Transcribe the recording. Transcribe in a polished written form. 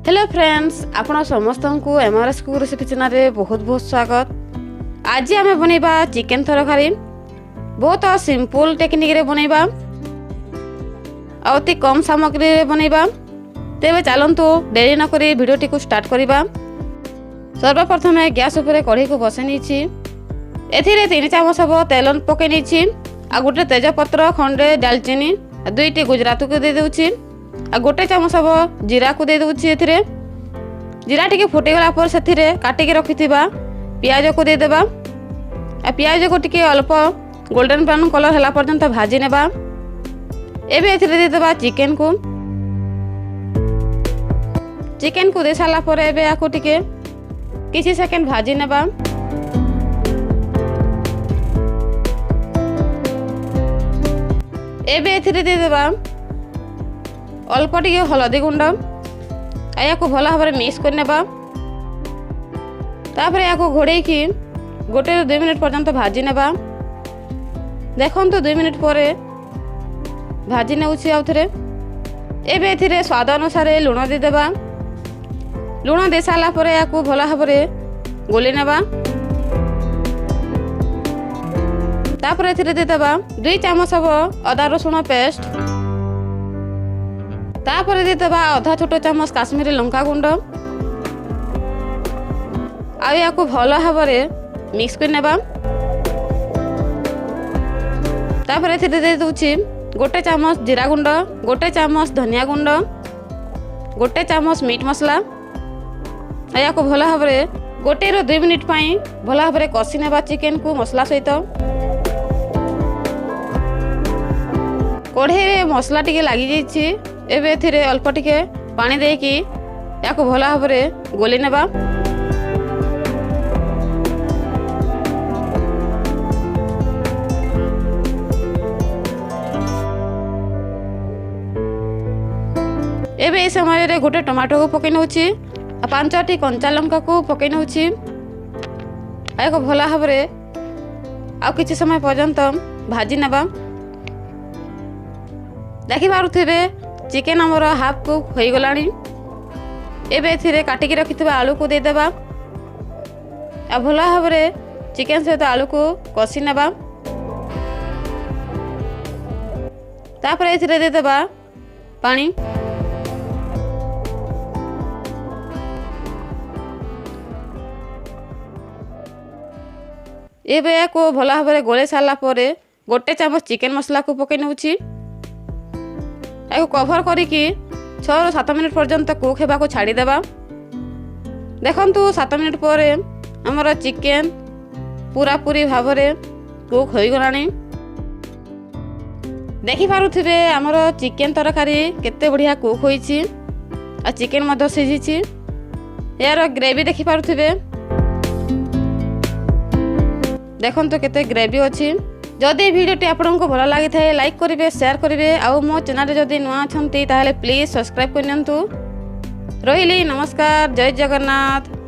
Hello friends, आपण समस्त को एमआरएस कुक रेसिपी चैनल रे बहुत बहुत स्वागत। आज आम बनैबा चिकेन तरकारी। बहुत सिंपल टेक्निक रे बनैबा, अति कम सामग्री रे बनैबा। तेबे चलंतु देरी न करी वीडियोटी को स्टार्ट करिबा। सर्वप्रथम गैस ऊपर कढ़ी को बसै नीची। एथिरे 3 चामच हबो तेल पकै नीची। आ गोटे तेजपत्र, खंडे दालचीनी, 2टी गुजरात को दे देउची। आ गोटे चामच हबो जीरा को दे देउची। एथिरे जीरा टिके फुटी गला पर सेथिरे काटी के रखिथिबा प्याज को दे देबा। आ प्याज को टिके अल्प गोल्डन ब्राउन कलर हला पर्यंत भाजी नेबा। एबे एथिरे दे देबा चिकेन को दे साला पर एबे आको टिके किछि सेकंड भाजी नेबा। एबे एथिरे दे देबा अल्प टिके हलदी गुंड। या को भला भाव मिक्स कर नेबा। तापर या को घोड़े की गोटे 2 मिनट पर्यंत भाजी नेबा। देखंतु 2 मिनट पर भाजी नेउछि। आउथरे एबे एथिरे स्वाद अनुसार लुण दे देबा। लुण दे साला पर या को भला भाव गोली नेबा। तापर एथिरे दे देबा 2 चामच हबो अदा रसुण पेस्ट। तापर दे देबा आधा छोट चामच काश्मीरी लंका गुंड। आ या को भला भाव मिक्स कर नेबा। तापर एथिरे दे दूची गोटे चामच जीरा गुंड, गोटे चामच धनिया गुंड, गोटे चामच मीट मसला। या को भला भाव गोटे 2 मिनिट पई भला भाव कसी नेबा चिकेन को मसला सहित। कढ़े रे मसला टिके लागी जाइछि। एबे एथिरे अल्प टिके पानी देकी या को भला भाव गोली नेबा। एबे इस समय रे गोटे टमाटो को पकै नउछि। 5टी कंचा लंका को पकै नउछि। या को भला भाव आ किछि समय पर्यंत भाजी नेबा। देखि पारुथिबे चिकेन हमर हाफ कुक हो गलानी। एबे एथिरे काटी के रखिथिबा आलू को दे देबा। आ भला भाव चिकेन सहित आलू को कसी नेबा। तापर एथिरे दे देबा पानी। एबे को भला भाव गोले साला पर गोटे चामच चिकेन मसला को पकै नउछि। या कभर करिकी 6 ରୁ 7 मिनट पर्यंत कुक हेबा को छाड़ी देबा। देखंतु 7 मिनट पर हमर चिकेन पूरा पूरी भाव कुक हो गलानी। देखि पारुथिबे हमर चिकेन तरकारी केते बढ़िया कुक होईछि। आ चिकेन मध्य सिझिछि। यार ग्रेवी देखि पारुथिबे। देखंतु केते ग्रेवी अछि। जदि वीडियोटी आपको भल लगी था लाइक करेंगे, शेयर करेंगे। आउ मो चैनल जदि नुआ अच्छा ताहले प्लीज सब्सक्राइब करनियंतु। रहिली, नमस्कार, जय जगन्नाथ।